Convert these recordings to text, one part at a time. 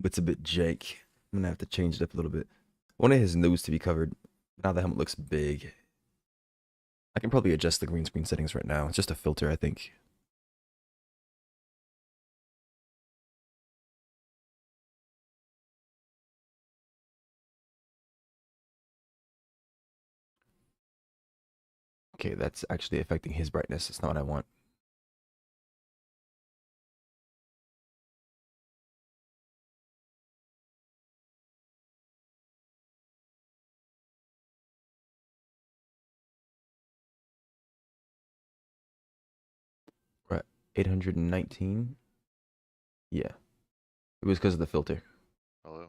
It's a bit jank. I'm gonna have to change it up a little bit. I wanted his nose to be covered. Now the helmet looks big. I can probably adjust the green screen settings right now. It's just a filter, I think. Okay, that's actually affecting his brightness. It's not what I want. Right, 819. Yeah, it was because of the filter. Hello.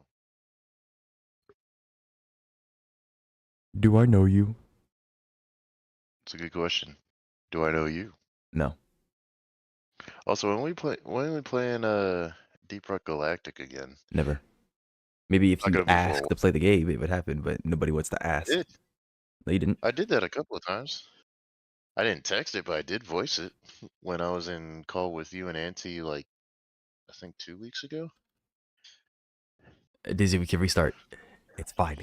Do I know you? It's a good question. Do I know you? No. Also, when we playing Deep Rock Galactic again? Never. Maybe if Not you gonna be for a ask while. to play the game, it would happen, but nobody wants to I ask. did. No, you didn't. I did that a couple of times. I didn't text it, but I did voice it when I was in call with you and Auntie, like I think 2 weeks ago. Dizzy, we can restart. It's fine.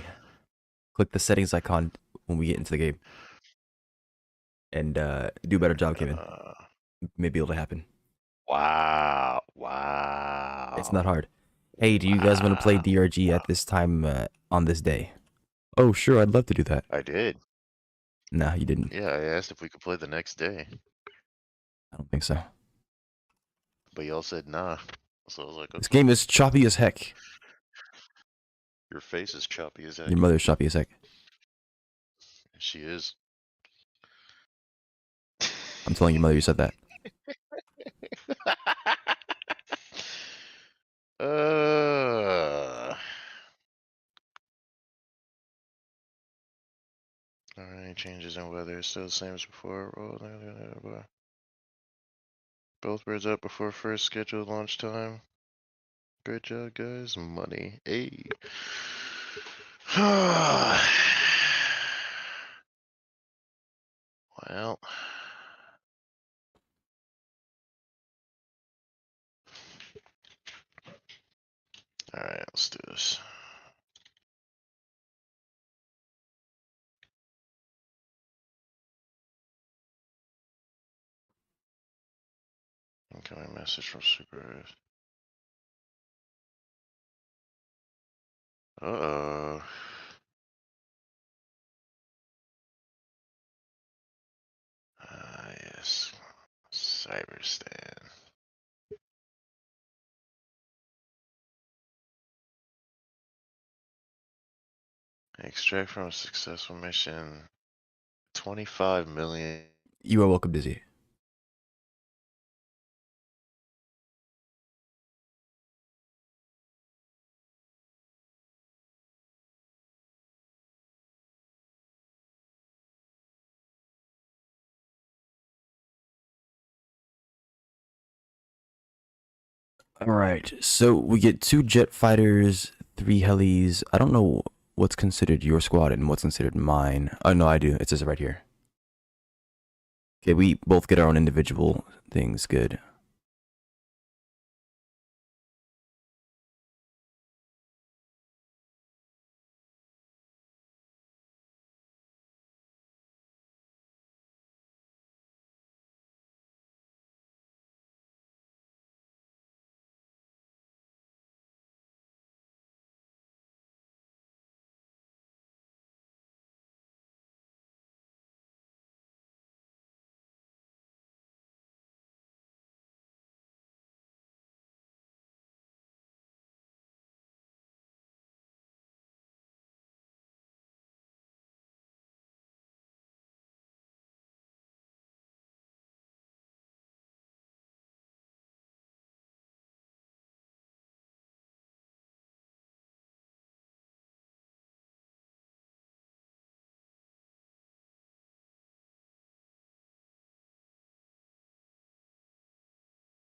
Click the settings icon when we get into the game. And do a better job, Kevin. Uh, Maybe it'll happen. wow, It's not wow, hard. Hey, do you guys want to play wow. DRG at this time on this day? Oh, sure, I'd love to do that. I did. Nah, you didn't. Yeah, I asked if we could play the next day, I don't think so. but y'all said nah. So I was like, This okay. game is choppy as heck. Your face is choppy as Your heck. mother's choppy as heck. She is. I'm telling your mother you said that. uh. Any changes in weather? Still the same as before. Both birds up before first scheduled launch time. Great job, guys. Money. Hey. Well. Alright, let's do this. Incoming message from Super. Uh-oh. Ah, yes. Cyberstan. Extract from a successful mission. 25 million. You are welcome, Dizzy. All right, so we get 2 jet fighters, 3 helis. I don't know what's considered your squad and what's considered mine. Oh, no, I do. It says it right here. Okay, we both get our own individual things. Good.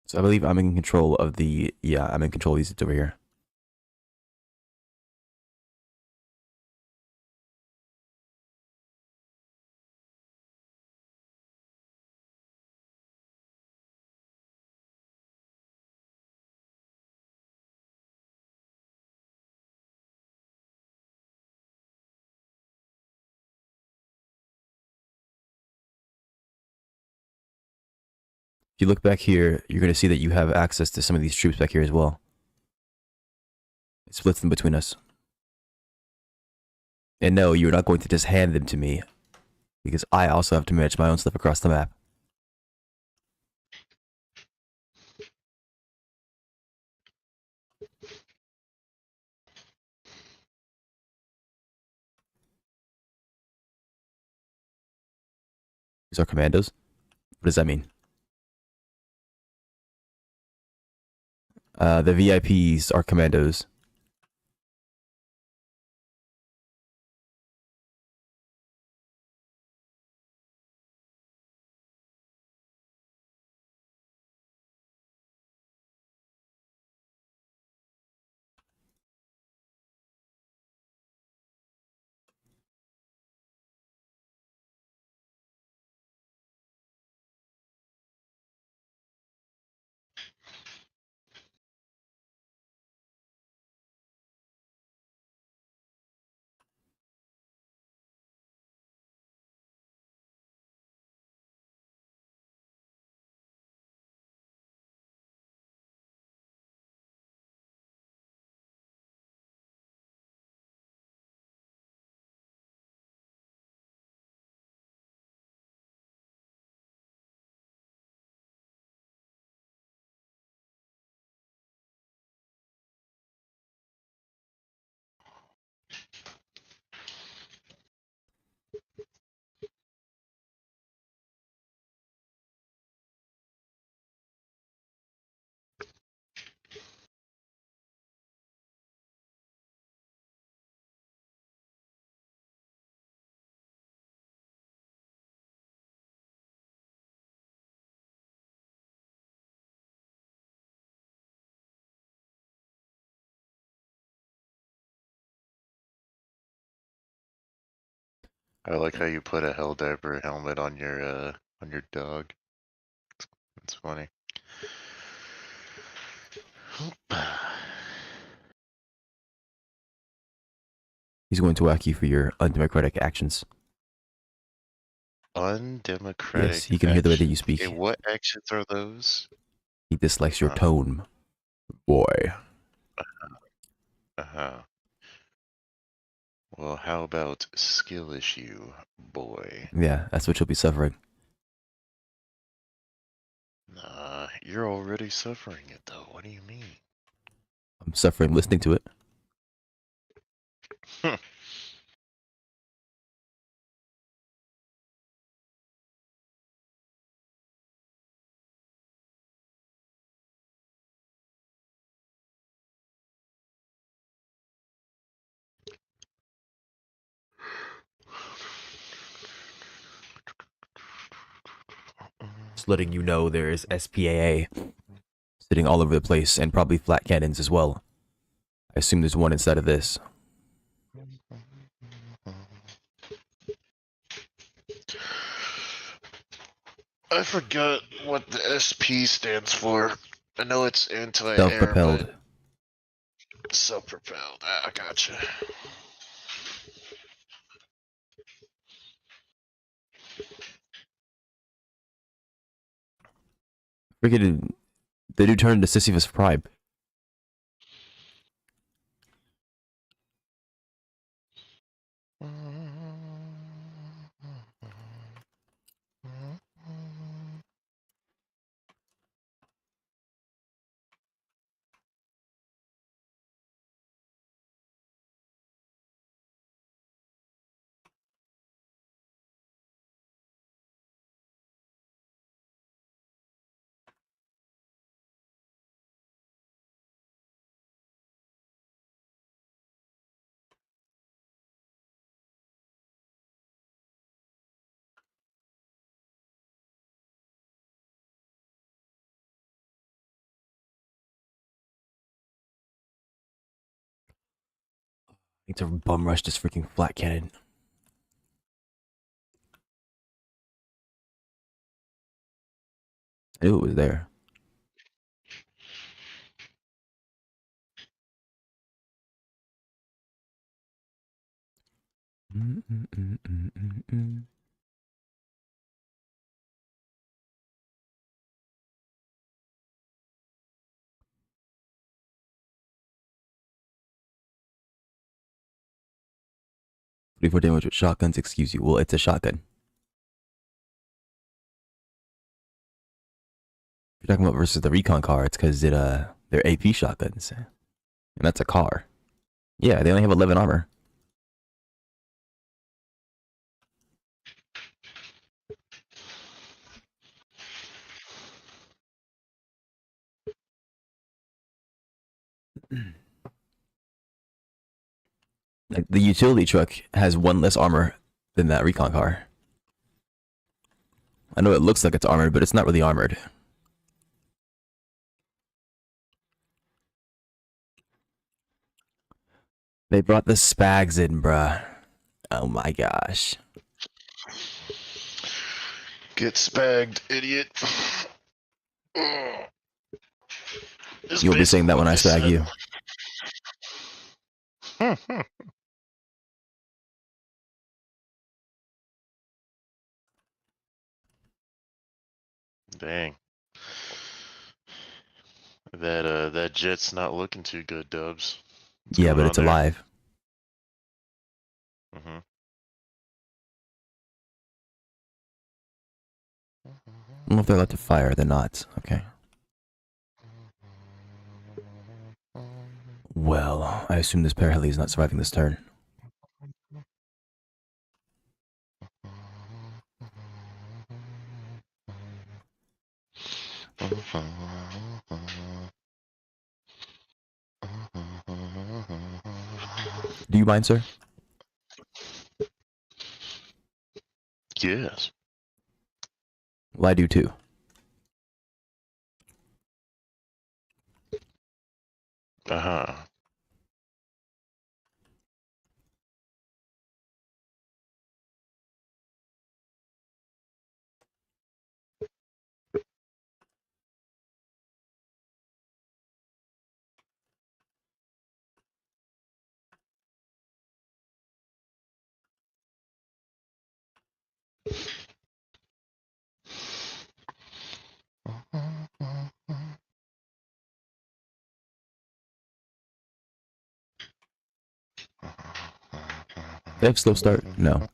So I believe I'm in control of the, yeah, I'm in control of these over here. If you look back here, you're going to see that you have access to some of these troops back here as well. It splits them between us. And no, you're not going to just hand them to me, because I also have to manage my own stuff across the map. These are commandos. What does that mean? The VIPs are commandos. I like how you put a Helldiver helmet on your dog. It's funny. He's going to whack you for your undemocratic actions. Undemocratic Yes, he can hear the way that you actions. speak. Okay, what actions are those? He dislikes your tone, boy. Uh-huh. Well, how about skill issue, boy? Yeah, that's what you'll be suffering. Nah, you're already suffering it though. What do you mean? I'm suffering listening to it. Just letting you know there's SPAA sitting all over the place, and probably flat cannons as well. I assume there's one inside of this. I forgot what the SP stands for. I know it's anti-air, Self-propelled. but self-propelled. I gotcha. Freaking, they do turn into Sisyphus Prime. Need to bum rush this freaking flat cannon. I knew it was there. 44 damage with shotguns, excuse you. Well, it's a shotgun. If you're talking about versus the recon car, it's because they're AP shotguns. And that's a car. Yeah, they only have 11 armor. Like the utility truck has one less armor than that recon car. I know it looks like it's armored, but it's not really armored. They brought the spags in, bruh. Oh my gosh. Get spagged, idiot. Is You'll be saying basically that what when I they spag said. you. Dang. That jet's not looking too good, Dubs. What's Yeah, going but on it's there? alive. Mm-hmm. I don't know if they're allowed to fire. They're not. Okay. Well, I assume this paraheli is not surviving this turn. Do you mind, sir? Yes. Well, I do too. Uh-huh. They have slow start? No.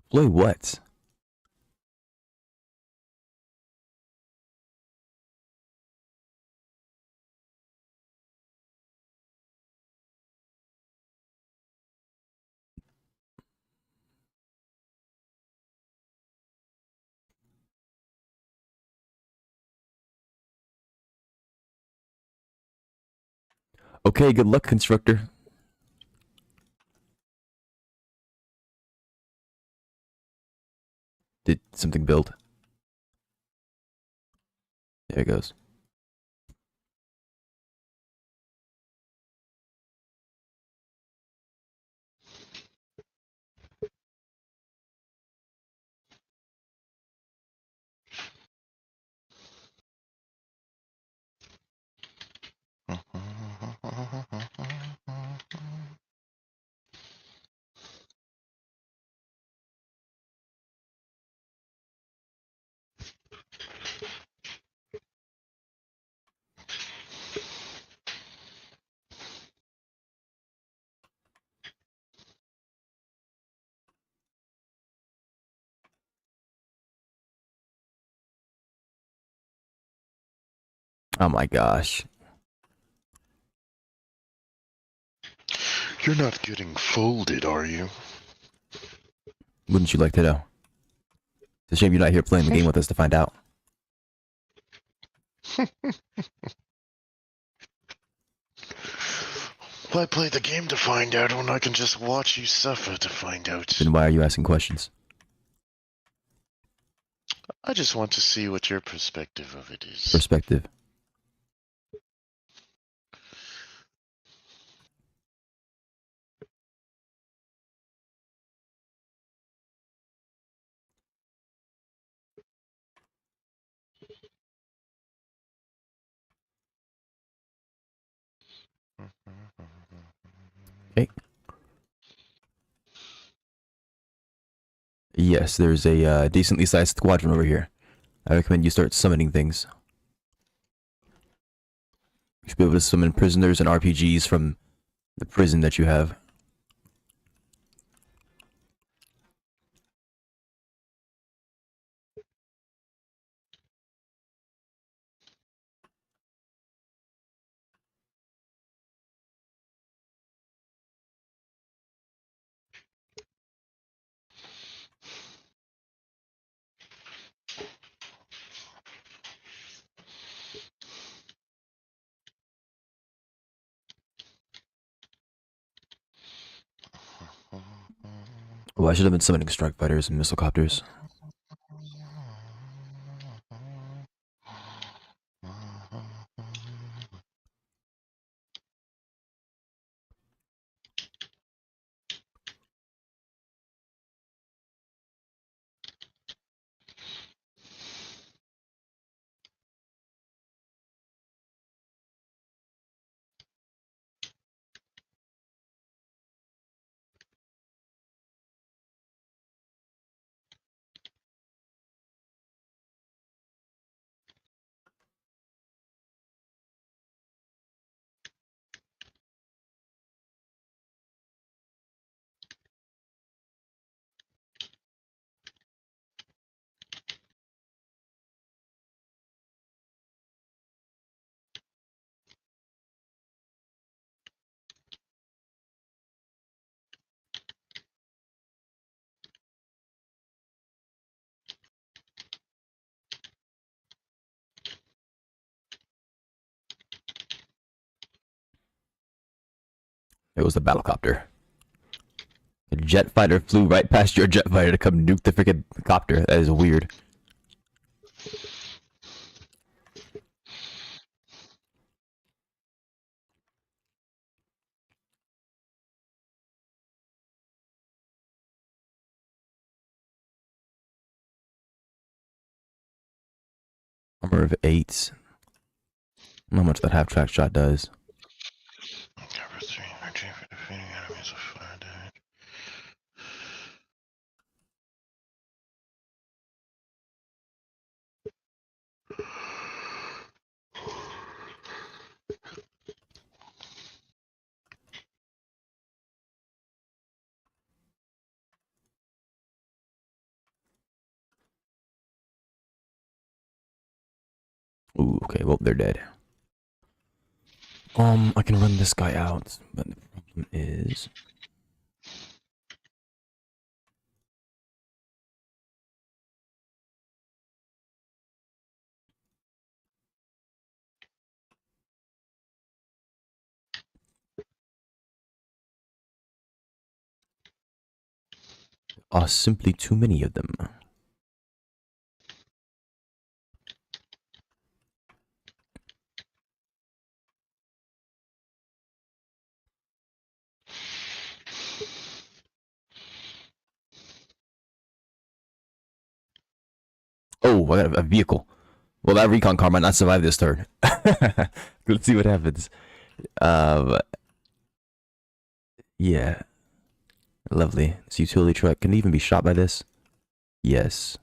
Deploy what? Okay, good luck, constructor. Did something build? There it goes. Oh my gosh. You're not getting folded, are you? Wouldn't you like to know? It's a shame you're not here playing the game with us to find out. Why play the game to find out when I can just watch you suffer to find out? Then why are you asking questions? I just want to see what your perspective of it is. Perspective. Okay. Yes, there's a decently sized squadron over here. I recommend you start summoning things. You should be able to summon prisoners and RPGs from the prison that you have. Oh, I should have been summoning strike fighters and missile copters. It was the battlecopter. A jet fighter flew right past your jet fighter to come nuke the freaking copter. That is weird. Armor of 8. I don't know how much that half track shot does. Cover 3 energy for defeating enemies with fire damage. Ooh, okay, well, they're dead. I can run this guy out, but the problem is... are simply too many of them. Oh, I got a vehicle. Well, that recon car might not survive this turn. Let's see what happens. Yeah, lovely. This utility truck can it even be shot by this. Yes.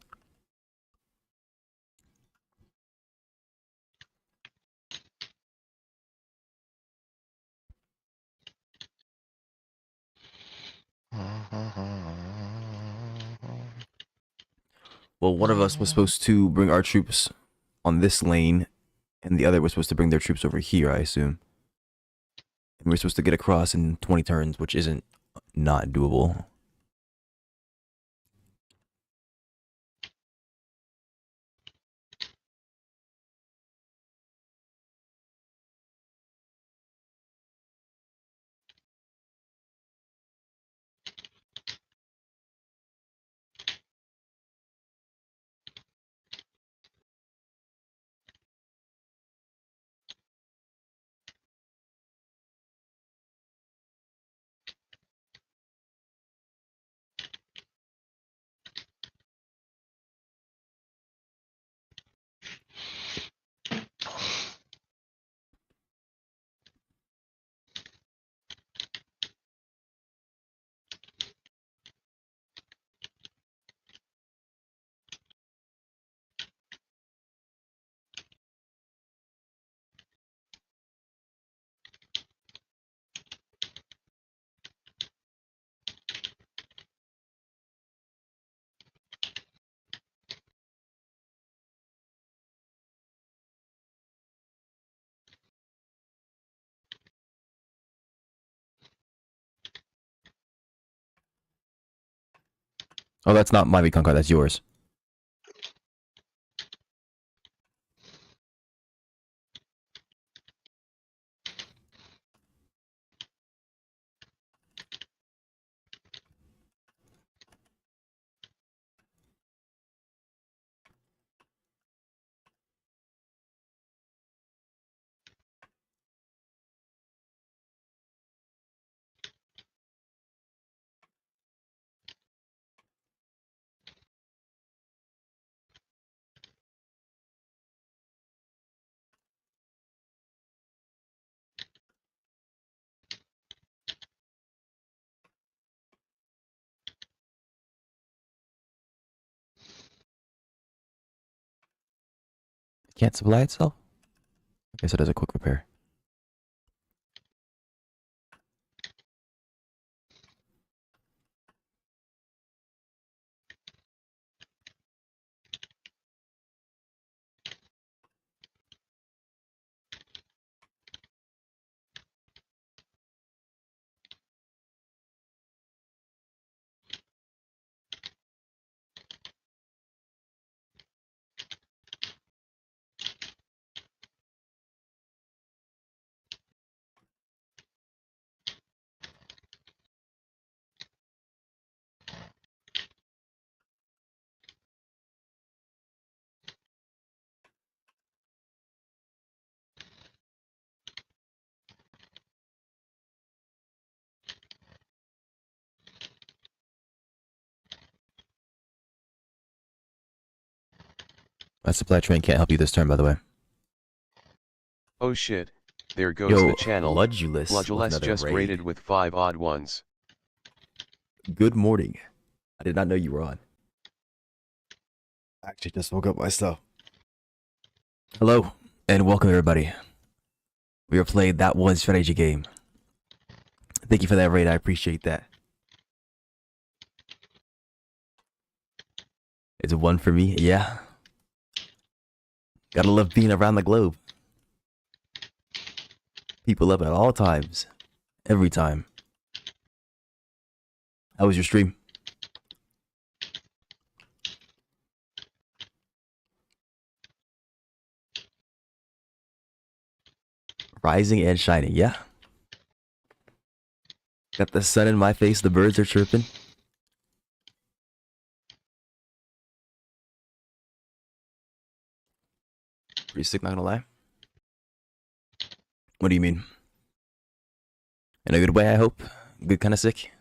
Well, one of us was supposed to bring our troops on this lane, and the other was supposed to bring their troops over here, I assume. And we're supposed to get across in 20 turns, which isn't not doable. Oh, that's not my recon card. That's yours. It can't supply itself? I guess it does a quick repair. My supply train can't help you this turn, by the way. Oh shit, there goes Yo, the channel. Ludulus with Ludulus another just raid. raided with 5 odd ones. Good morning. I did not know you were on. I actually just woke up myself. Hello, and welcome everybody. We are playing That One Strategy Game. Thank you for that raid, I appreciate that. It's a one for me, yeah. Gotta love being around the globe. People love it at all times. Every time. How was your stream? Rising and shining, yeah. Got the sun in my face, the birds are chirping. Pretty sick, not gonna lie. What do you mean? In a good way, I hope? Good kind of sick?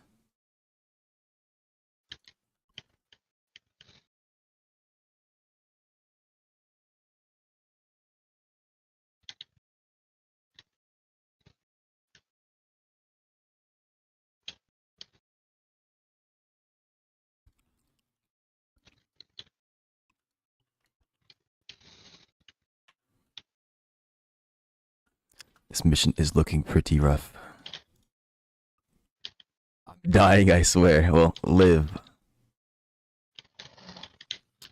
This mission is looking pretty rough. I'm dying, I swear. Well, live.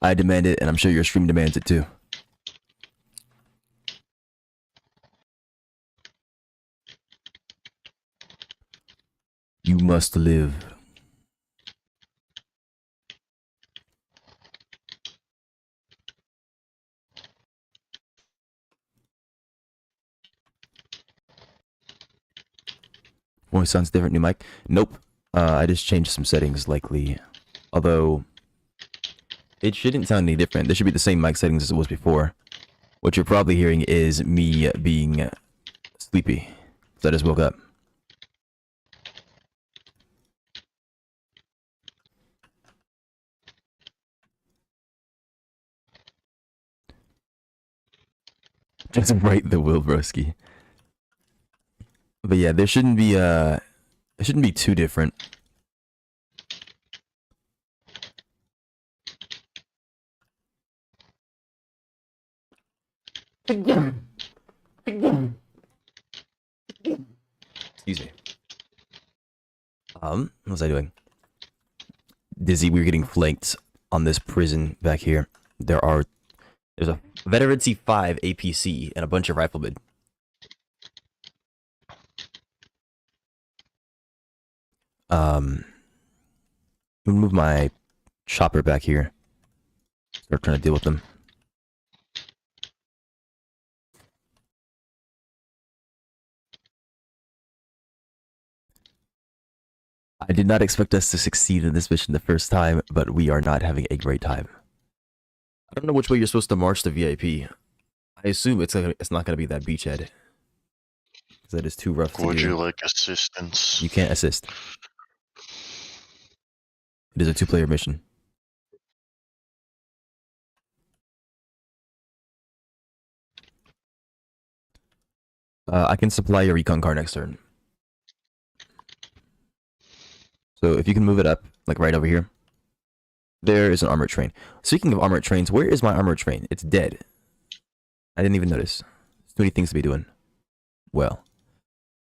I demand it, and I'm sure your stream demands it too. You must live. Voice sounds different, new mic. Nope. I just changed some settings, likely. Although, it shouldn't sound any different. There should be the same mic settings as it was before. What you're probably hearing is me being sleepy. So I just woke up. Just right the will, broski. But yeah, there shouldn't be it shouldn't be too different. Excuse me. What was I doing? Dizzy, we were getting flanked on this prison back here. There's a Veteran C5 APC and a bunch of riflemen. I'm gonna move my chopper back here. Start trying to deal with them. I did not expect us to succeed in this mission the first time, but we are not having a great time. I don't know which way you're supposed to march the VIP. I assume it's not going to be that beachhead. Because that is too rough to do. Would you like assistance? You can't assist. It is a 2-player mission. I can supply your recon car next turn. So if you can move it up, like right over here. There is an armored train. Speaking of armored trains, where is my armored train? It's dead. I didn't even notice. There's too many things to be doing. Well,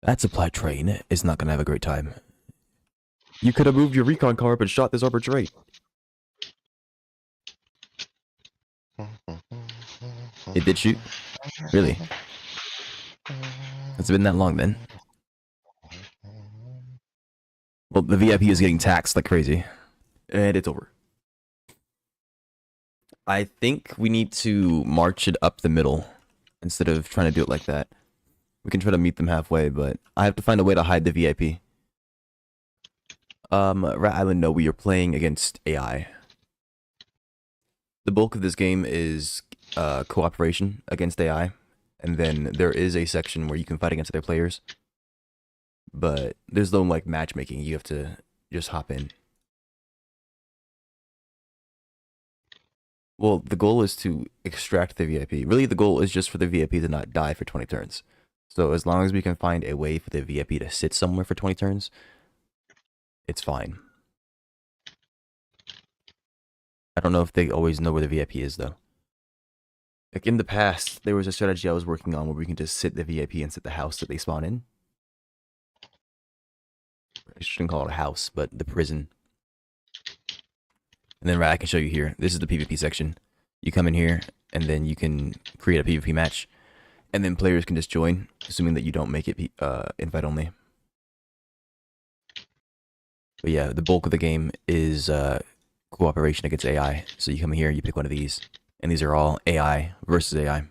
that supply train is not going to have a great time. You could have moved your recon car up and shot this armored train. It did shoot? Really? It's been that long then. Well, the VIP is getting taxed like crazy. And it's over. I think we need to march it up the middle instead of trying to do it like that. We can try to meet them halfway, but I have to find a way to hide the VIP. Rat Island, no, we are playing against AI. The bulk of this game is cooperation against AI, and then there is a section where you can fight against other players. But there's no like matchmaking. You have to just hop in. Well, the goal is to extract the VIP. Really, the goal is just for the VIP to not die for 20 turns. So as long as we can find a way for the VIP to sit somewhere for 20 turns, it's fine. I don't know if they always know where the VIP is, though. Like, in the past, there was a strategy I was working on where we can just sit the VIP and sit the house that they spawn in. I shouldn't call it a house, but the prison. And then, right, I can show you here. This is the PvP section. You come in here, and then you can create a PvP match. And then players can just join, assuming that you don't make it invite only. But yeah, the bulk of the game is cooperation against AI. So you come here, you pick one of these. And these are all AI versus AI.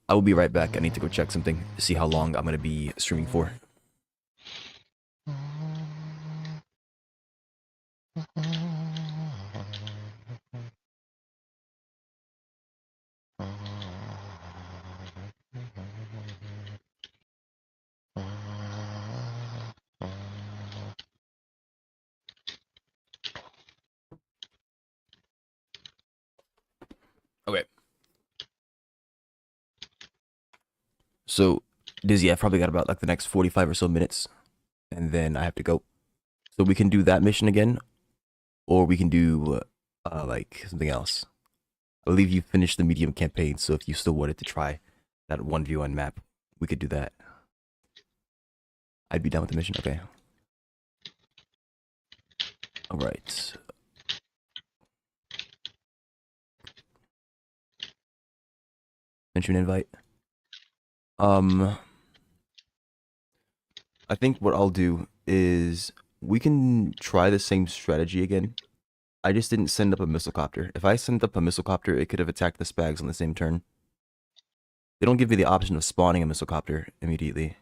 I will be right back. I need to go check something to see how long I'm going to be streaming for. Okay. So, Dizzy, I've probably got about like the next 45 or so minutes. And then I have to go. So we can do that mission again. Or we can do like something else. I believe you finished the medium campaign. So if you still wanted to try that 1v1 map, we could do that. I'd be done with the mission. Okay. Alright. Sent you an invite. I think what I'll do is we can try the same strategy again. I just didn't send up a missile copter. If I sent up a missile copter, it could have attacked the Spags on the same turn. They don't give me the option of spawning a missile copter immediately.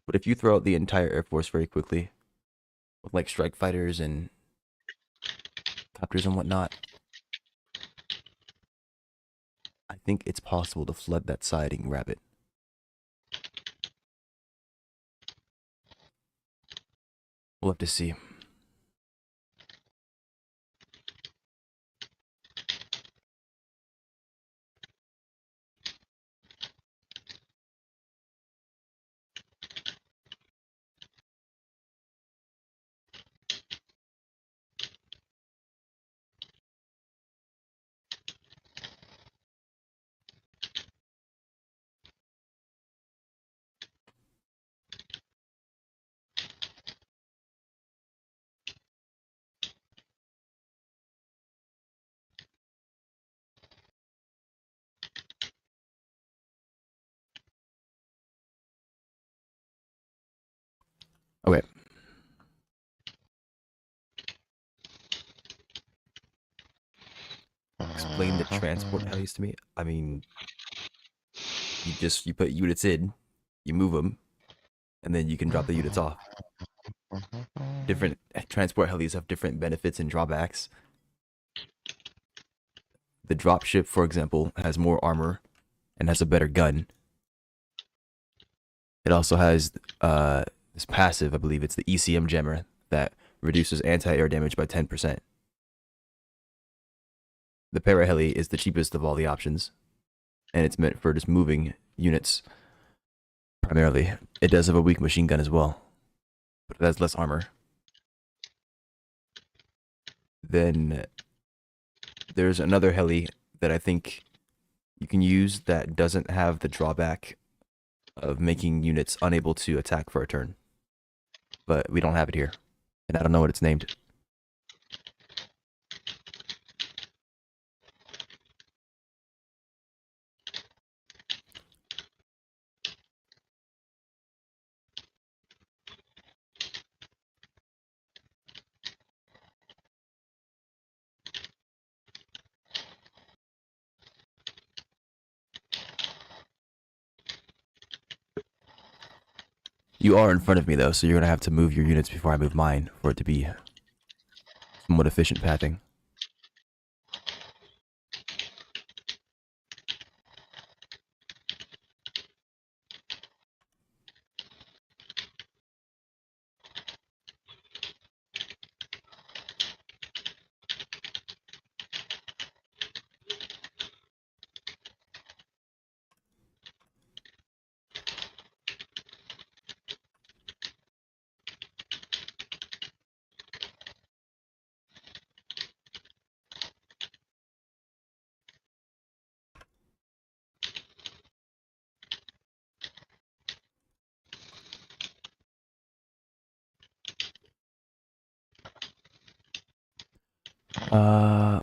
But if you throw out the entire Air Force very quickly, with like strike fighters and copters and whatnot, I think it's possible to flood that side and grab it. We'll have to see. Okay. explain the transport helis to me? I mean, you put units in, you move them, and then you can drop the units off. Different transport helis have different benefits and drawbacks. The dropship, for example, has more armor and has a better gun. It also has this passive, I believe it's the ECM jammer, that reduces anti-air damage by 10%. The paraheli is the cheapest of all the options, and it's meant for just moving units primarily. It does have a weak machine gun as well, but it has less armor. Then there's another heli that I think you can use that doesn't have the drawback of making units unable to attack for a turn. But we don't have it here, and I don't know what it's named. You are in front of me though, so you're gonna have to move your units before I move mine for it to be somewhat efficient pathing.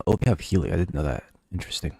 Oh, they have healing. I didn't know that. Interesting.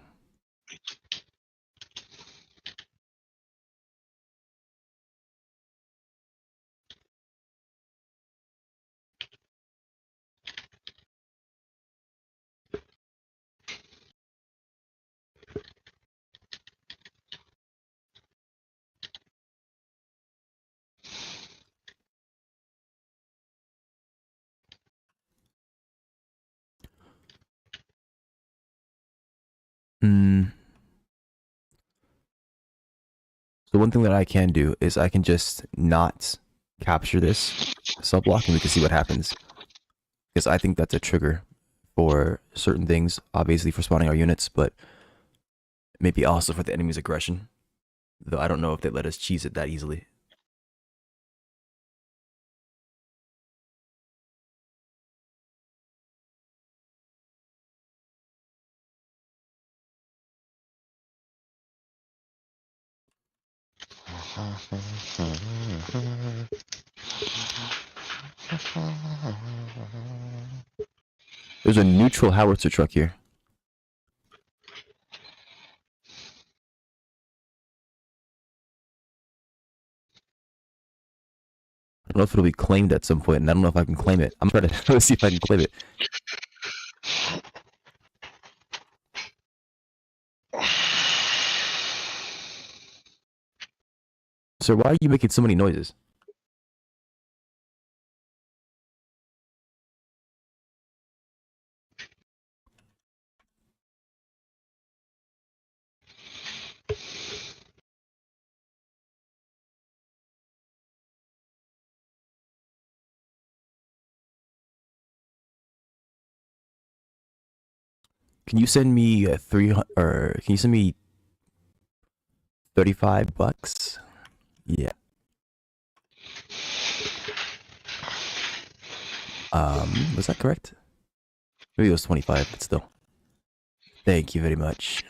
Hmm. So one thing that I can do is I can just not capture this sub-block and we can see what happens. Because I think that's a trigger for certain things, obviously for spawning our units, but maybe also for the enemy's aggression. Though I don't know if they let us cheese it that easily. There's a neutral howitzer truck here. I don't know if it'll be claimed at some point, and I don't know if I can claim it. I'm trying to see if I can claim it. Sir, why are you making so many noises? Can you send me 300, or can you send me $35? Yeah. Was that correct? Maybe it was 25, but still. Thank you very much.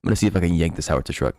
I'm gonna see if I can yank this howitzer truck.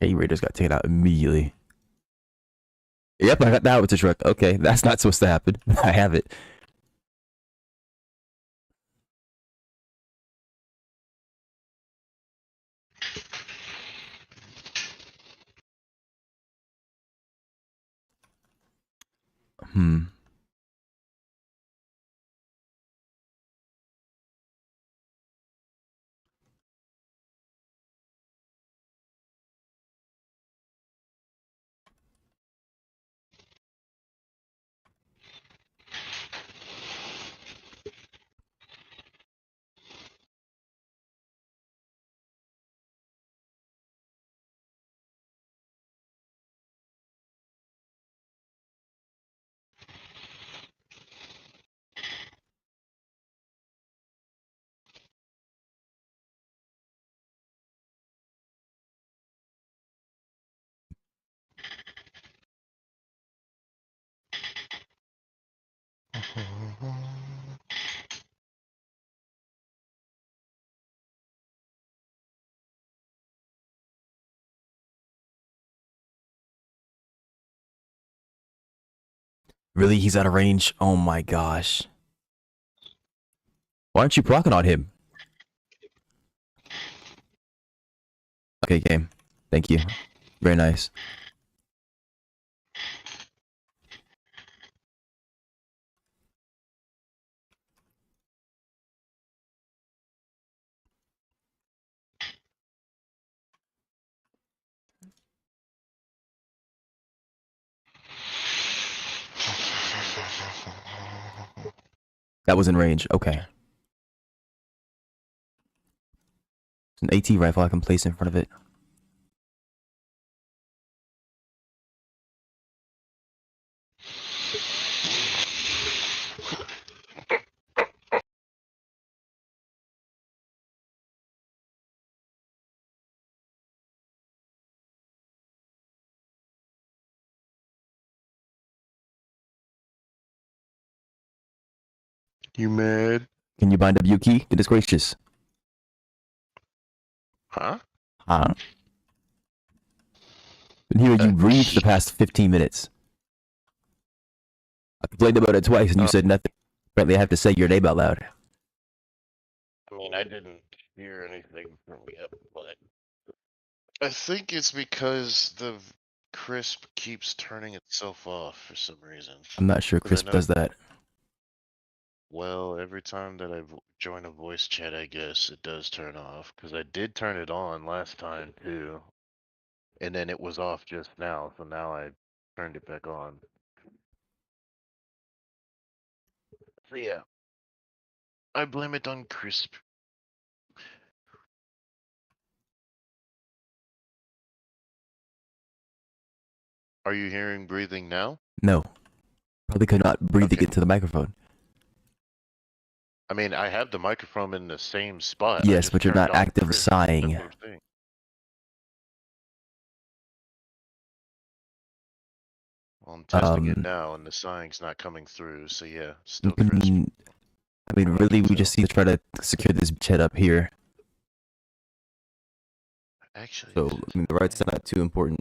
Okay, Raiders got taken out immediately. Yep, I got the howitzer truck. Okay, that's not supposed to happen. I have it. Hmm. Really? He's out of range? Oh my gosh. Why aren't you procking on him? Okay, game. Thank you. Very nice. That was in range. Okay. It's an AT rifle I can place in front of it. You mad? Can you bind up Yuki? Goodness gracious. Huh? Huh? Been hearing you breathe for the past 15 minutes. I complained about it twice and you said nothing. Apparently I have to say your name out loud. I mean, I didn't hear anything from you, but I think it's because the crisp keeps turning itself off for some reason. I'm not sure 'Cause I Crisp know- does that. Well, every time that I join a voice chat, I guess it does turn off. Because I did turn it on last time too, and then it was off just now. So now I turned it back on. So yeah, I blame it on Crisp. Are you hearing breathing now? No. Probably could not breathe Okay. into the microphone. I mean, I have the microphone in the same spot. Yes, but you're not active Crisp. sighing. That's what I'm saying. Well, I'm testing it now, and the sighing's not coming through. So yeah, still Crisp. I mean, really, we just need to try to secure this chat up here. Actually, So, I mean, the right's not too important.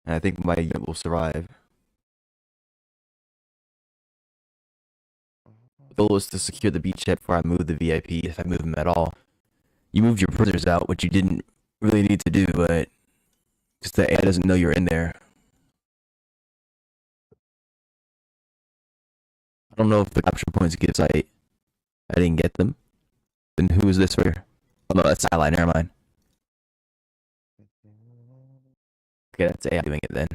And I think my unit will survive. The goal is to secure the beachhead before I move the VIP, if I move them at all. You moved your prisoners out, which you didn't really need to do, but just the AI doesn't know you're in there. I don't know if the capture points gives I didn't get them. Then who is this right here? Oh no, that's ally. Never mind. Okay, that's AI doing it then.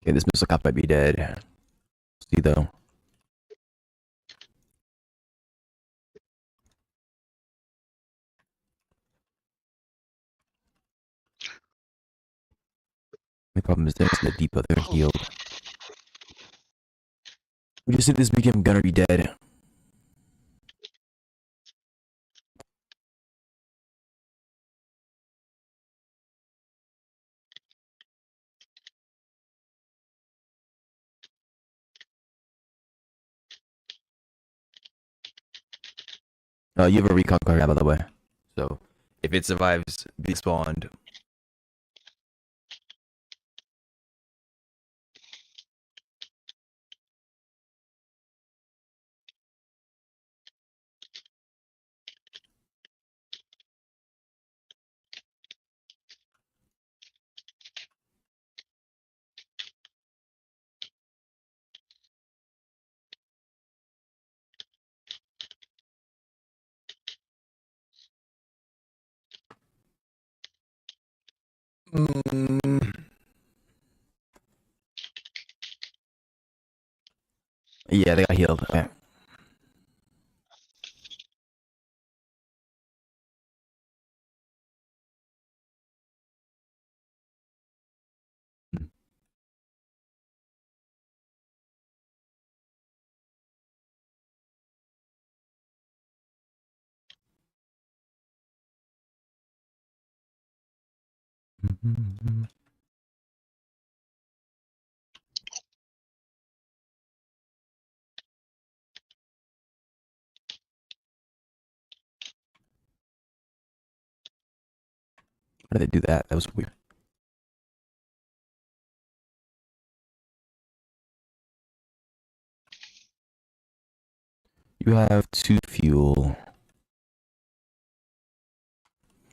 Okay, this missile cop might be dead. See though. The problem is there's in the depot. They're healed. We just see this medium gunner be dead. You have a recon card, by the way. So if it survives being spawned, mm, yeah, they got healed. Okay. How did they do that? That was weird. You have 2 fuel.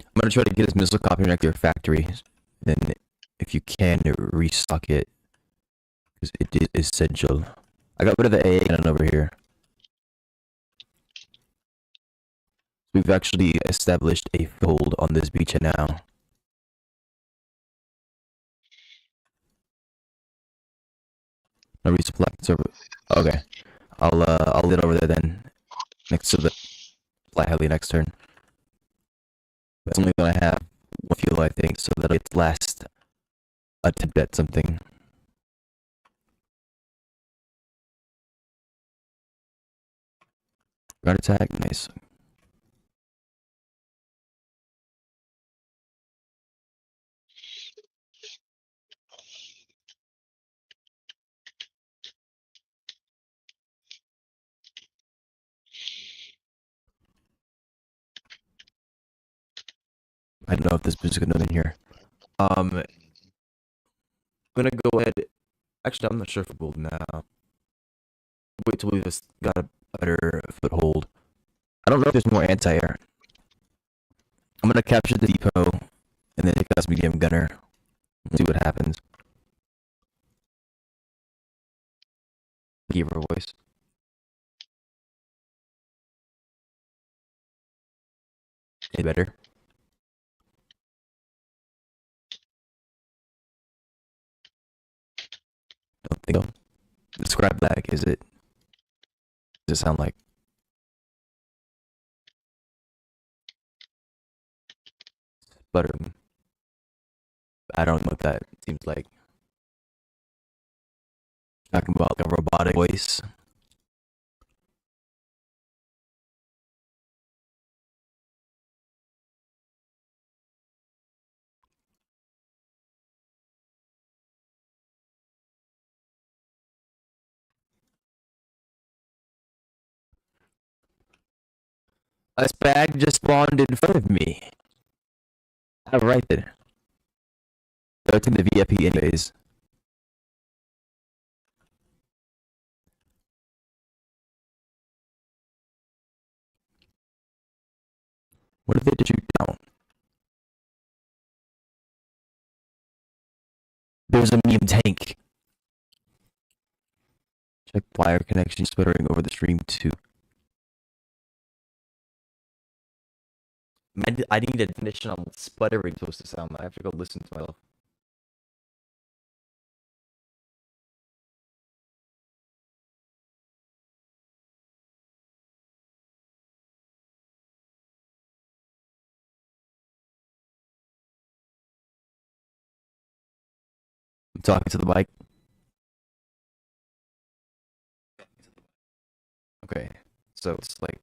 I'm gonna try to get his missile copy back to your factory. Then, if you can, restock it. Because it is essential. I got rid of the AA cannon over here. We've actually established a fold on this beach now. No resupply server. Okay. I'll lead over there then. Next to the fly heli next turn. It's only gonna have 1 fuel, I think, so that'll its last attempt at something. Guard attack, nice. I don't know if this bitch is gonna be in here. I'm gonna go ahead. Actually, I'm not sure if we're gold now. Wait till we just got a better foothold. I don't know if there's more anti-air. I'm gonna capture the depot and then take out medium gunner. See what happens. Give her a voice. Any better? go. Describe lag. Does it sound like? Sputtering? I don't know what that seems like. Talking about like a robotic voice. A spag just spawned in front of me. I'm right there. So it's in the VIP anyways. What if they did shoot down? There's a meme tank. Check wire connection sputtering over the stream too. I need a definition on what sputtering is supposed to sound like. I have to go listen to myself. I'm talking to the mic. Okay, so it's like.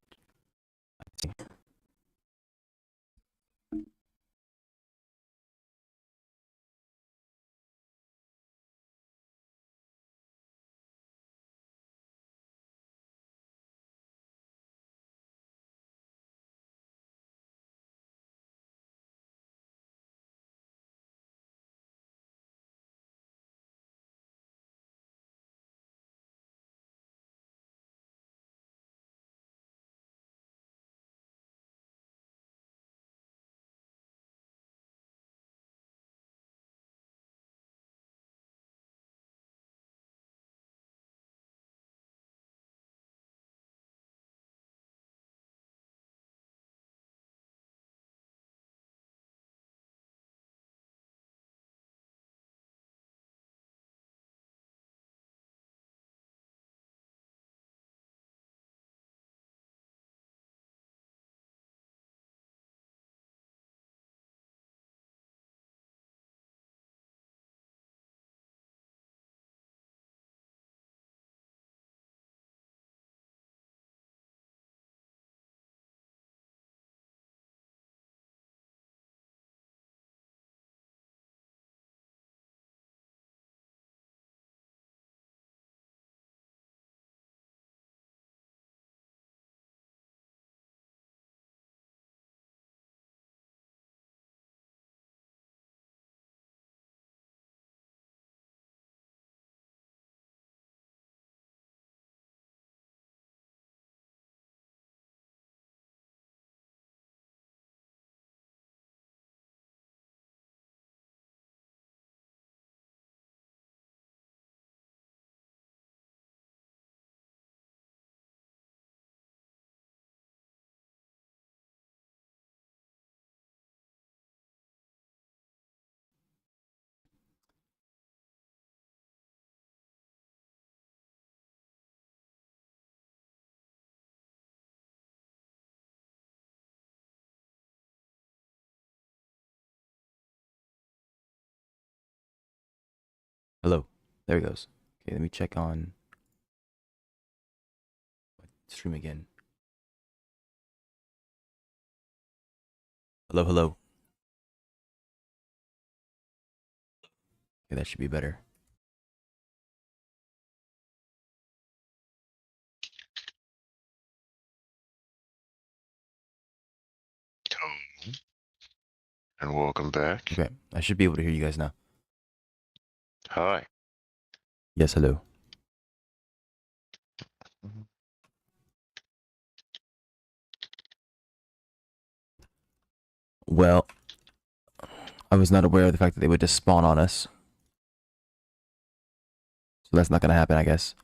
Hello. There he goes. Okay, let me check on stream again. Hello, hello. Okay, that should be better. And welcome back. Okay, I should be able to hear you guys now. Hi. Yes, hello. Well, I was not aware of the fact that they would just spawn on us. So that's not gonna happen, I guess.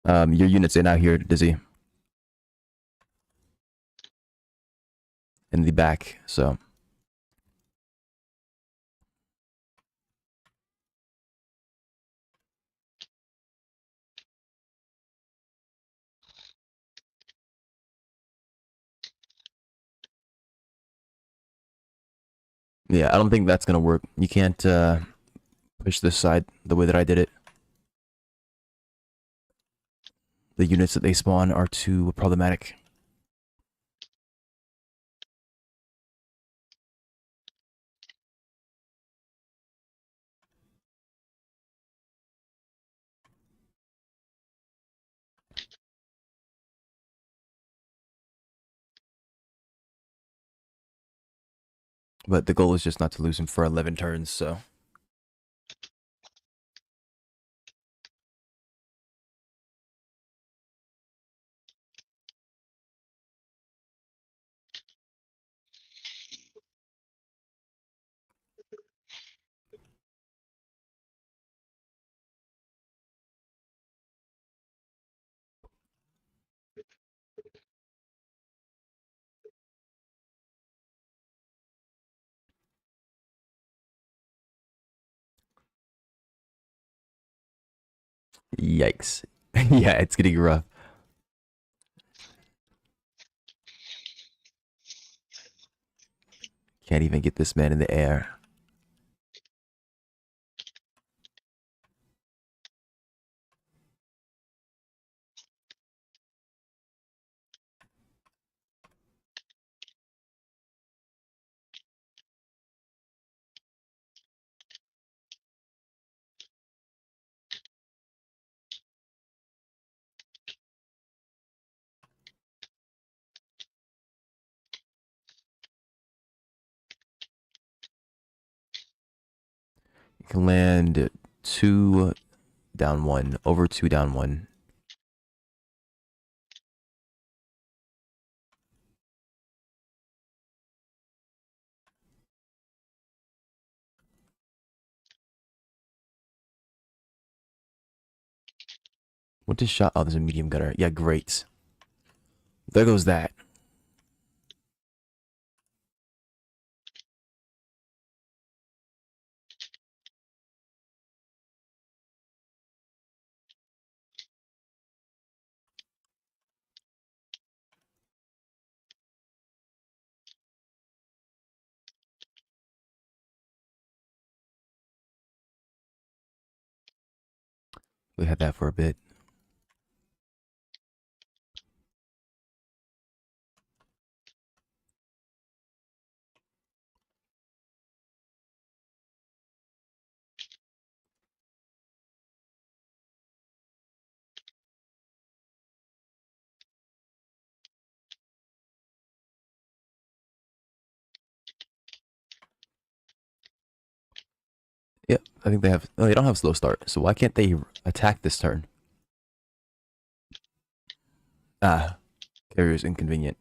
Your units are now here, Dizzy. In the back, so. Yeah, I don't think that's gonna work. You can't push this side the way that I did it. The units that they spawn are too problematic. But the goal is just not to lose him for 11 turns, so. Yikes. Yeah, it's getting rough. Can't even get this man in the air. You can land 2 down 1, over 2 down 1. What just shot? Oh, there's a medium gunner. Yeah, great. There goes that. We had that for a bit. Yep, I think they have. No, they don't have slow start. So why can't they attack this turn? Ah, carrier's inconvenient.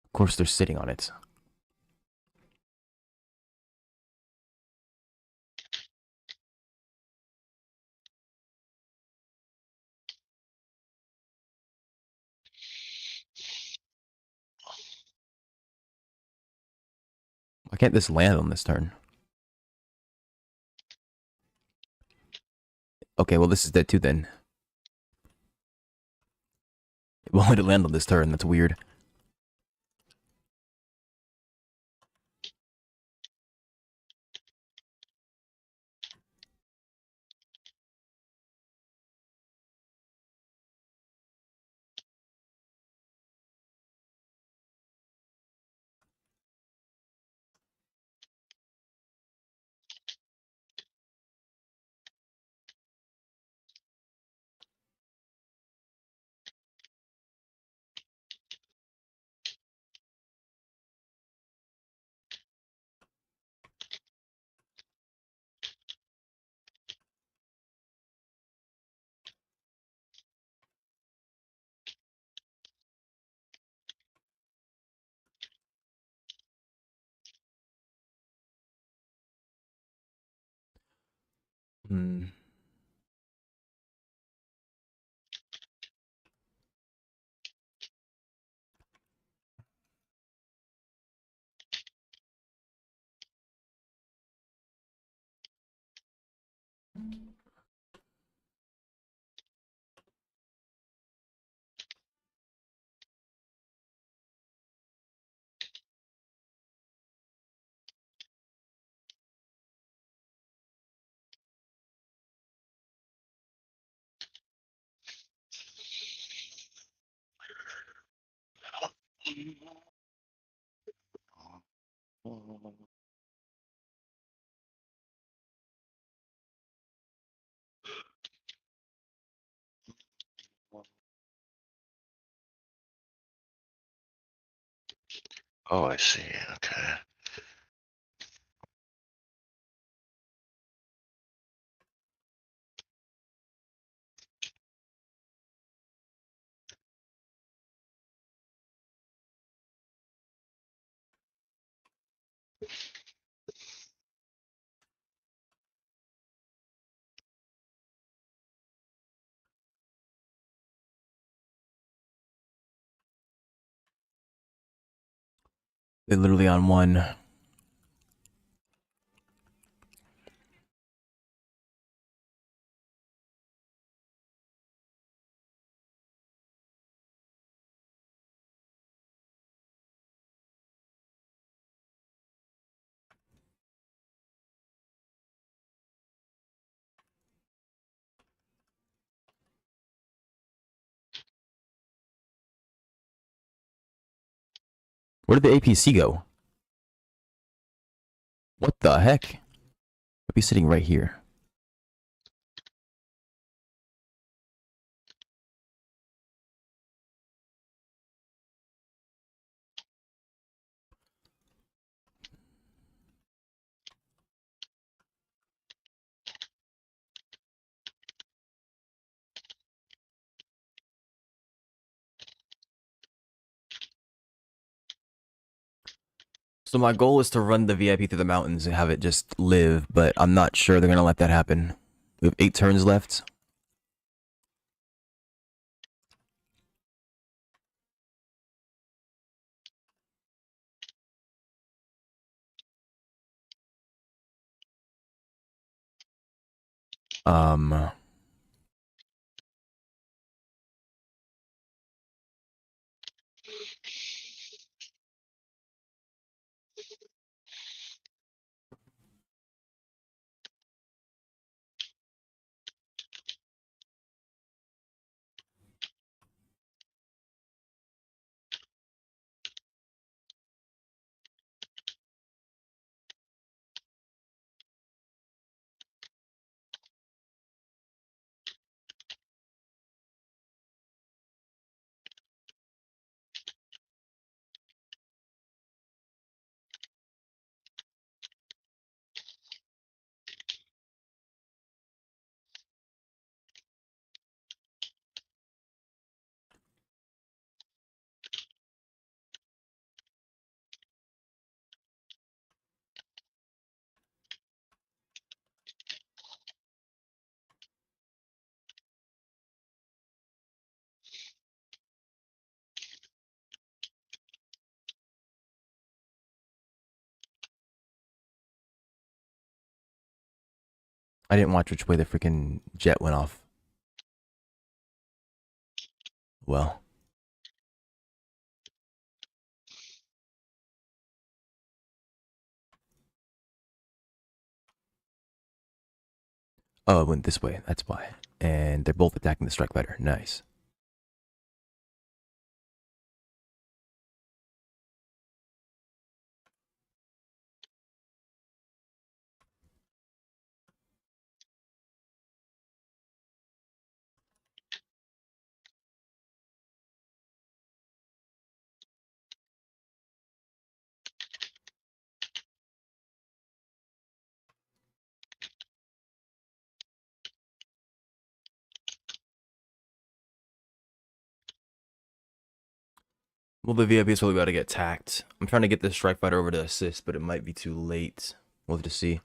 Of course, they're sitting on it. Why can't this land on this turn? Okay, well, this is dead too then. It won't let it land on this turn. That's weird. Hmm. Oh, I see. Okay. They're literally on one. Where did the APC go? What the heck? I'd be sitting right here. So my goal is to run the VIP through the mountains and have it just live, but I'm not sure they're gonna let that happen. We have 8 turns left. Um, I didn't watch which way the freaking jet went off. Well. Oh, it went this way. That's why. And they're both attacking the strike fighter. Nice. Well, the VIP is probably about to get tacked. I'm trying to get the strike fighter over to assist, but it might be too late. We'll have to see.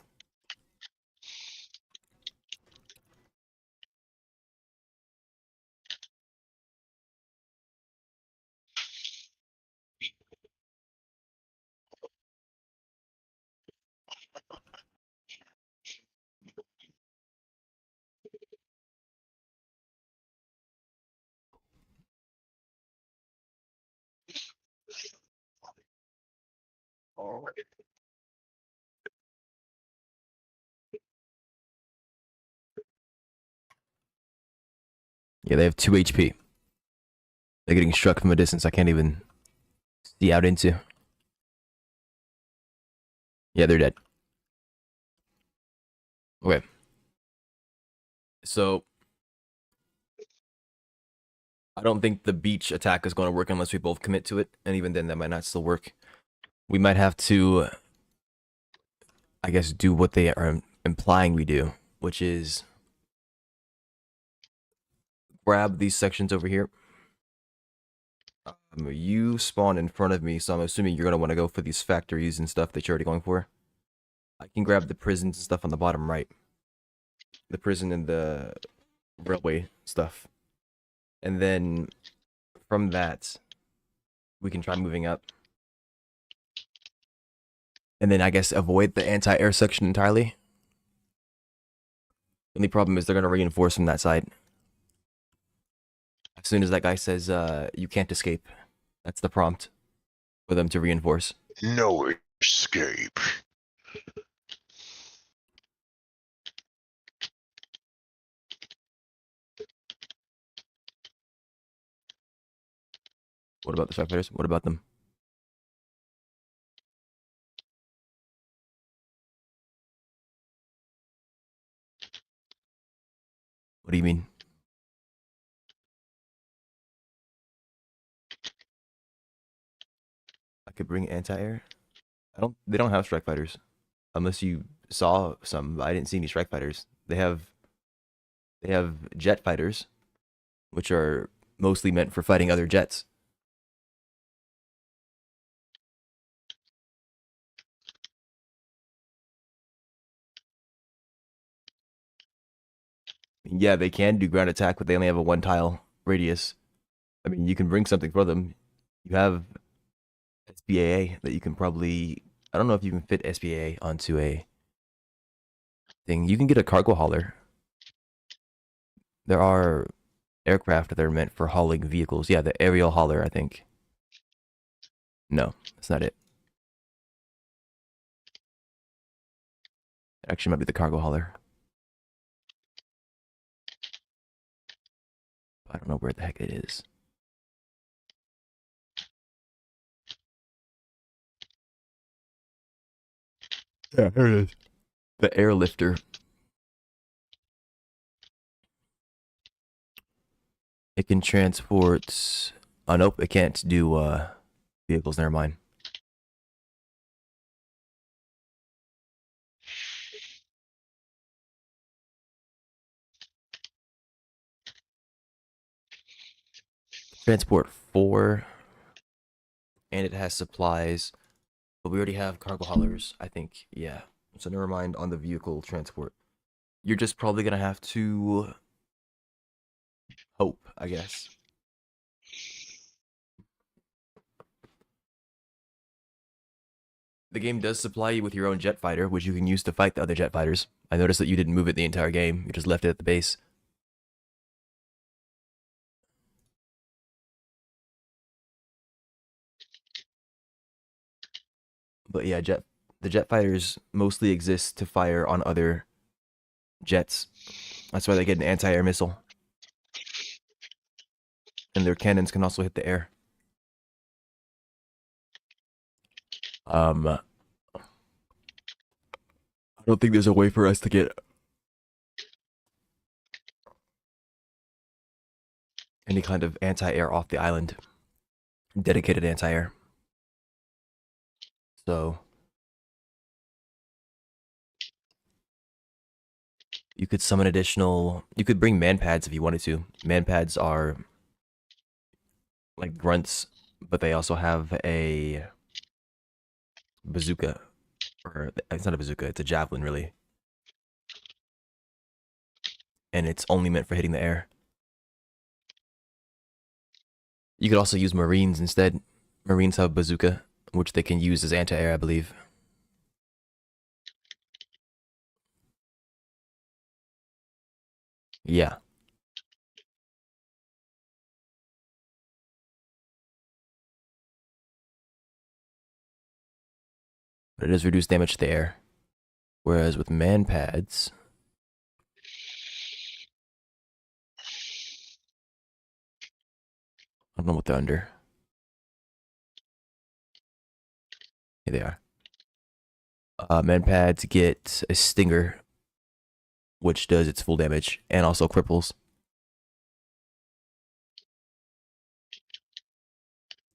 Yeah, they have 2 HP. They're getting struck from a distance I can't even see out into. Yeah, they're dead. Okay. So I don't think the beach attack is going to work unless we both commit to it, and even then that might not still work. We might have to, I guess, do what they are implying we do, which is grab these sections over here. You spawn in front of me, so I'm assuming you're going to want to go for these factories and stuff that you're already going for. I can grab the prisons and stuff on the bottom right. The prison and the railway stuff. And then from that, we can try moving up. And then I guess avoid the anti-air section entirely. The only problem is they're going to reinforce from that side. As soon as that guy says, you can't escape, that's the prompt for them to reinforce. No escape. What about the strike fighters? What about them? What do you mean? I could bring anti-air? They don't have strike fighters. Unless you saw some, I didn't see any strike fighters. They have jet fighters, which are mostly meant for fighting other jets. Yeah, they can do ground attack, but they only have a 1 tile radius. I mean, you can bring something for them. You have SBAA that you can probably. I don't know if you can fit SBAA onto a thing. You can get a cargo hauler. There are aircraft that are meant for hauling vehicles. Yeah, the aerial hauler, I think. No, that's not it. It actually might be the cargo hauler. I don't know where the heck it is. Yeah, here it is. The airlifter. It can transport. Oh nope, it can't do vehicles. Never mind. Transport 4, and it has supplies, but we already have cargo haulers. I think, yeah. So never mind on the vehicle transport. You're just probably gonna have to hope, I guess. The game does supply you with your own jet fighter, which you can use to fight the other jet fighters. I noticed that you didn't move it the entire game. You just left it at the base. But yeah, the jet fighters mostly exist to fire on other jets. That's why they get an anti-air missile. And their cannons can also hit the air. I don't think there's a way for us to get any kind of anti-air off the island. Dedicated anti-air. So you could summon additional. You could bring man pads if you wanted to. Man pads are like grunts, but they also have a bazooka. Or it's not a bazooka, it's a javelin, really. And it's only meant for hitting the air. You could also use Marines instead. Marines have bazooka, which they can use as anti-air, I believe. Yeah. but it does reduce damage there. Whereas with man pads, I don't know what they're under. Here they are. Man pads get a stinger, which does its full damage and also cripples.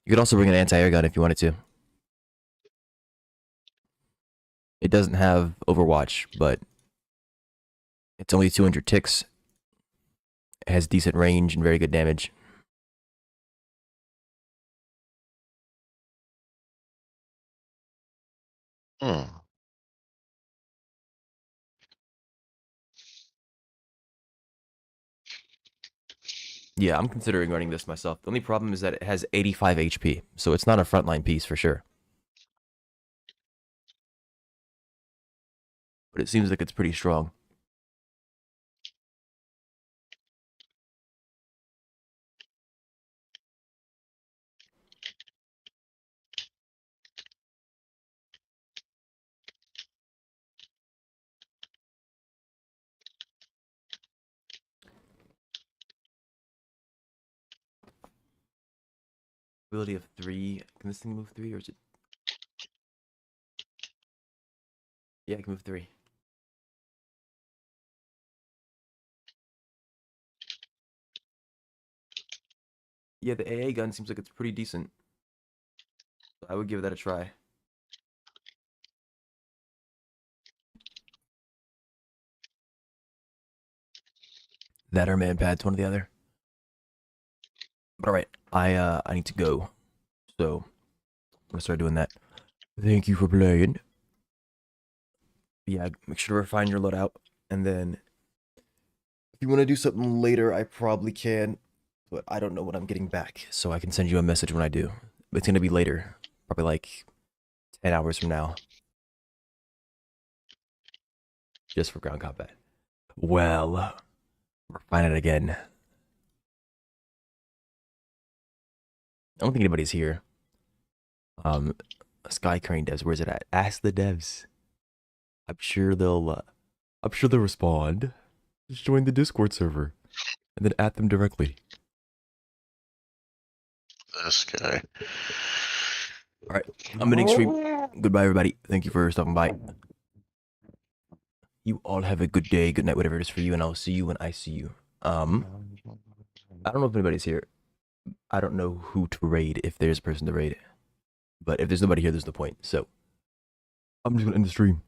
You could also bring an anti-air gun if you wanted to. It doesn't have Overwatch, but it's only 200 ticks. It has decent range and very good damage. Yeah, I'm considering running this myself. The only problem is that it has 85 HP, so it's not a frontline piece for sure. But it seems like it's pretty strong. Ability of 3. Can this thing move 3 or is it? Yeah, it can move 3. Yeah, the AA gun seems like it's pretty decent. I would give that a try. That or man pads, one or the other. But alright, I need to go. So I'm gonna start doing that. Thank you for playing. Yeah, make sure to refine your loadout. And then if you want to do something later, I probably can. But I don't know when I'm getting back. So I can send you a message when I do. It's gonna be later. Probably like 10 hours from now. Just for ground combat. Well, refine it again. I don't think anybody's here. Sky Crane devs, where's it at? Ask the devs. I'm sure they'll respond. Just join the Discord server and then at them directly. This guy. All right, I'm ending stream. Goodbye, everybody. Thank you for stopping by. You all have a good day, good night, whatever it is for you, and I'll see you when I see you. I don't know if anybody's here. I don't know who to raid if there's a person to raid. But if there's nobody here, there's no point. So I'm just gonna end the stream.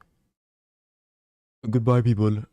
Goodbye, people.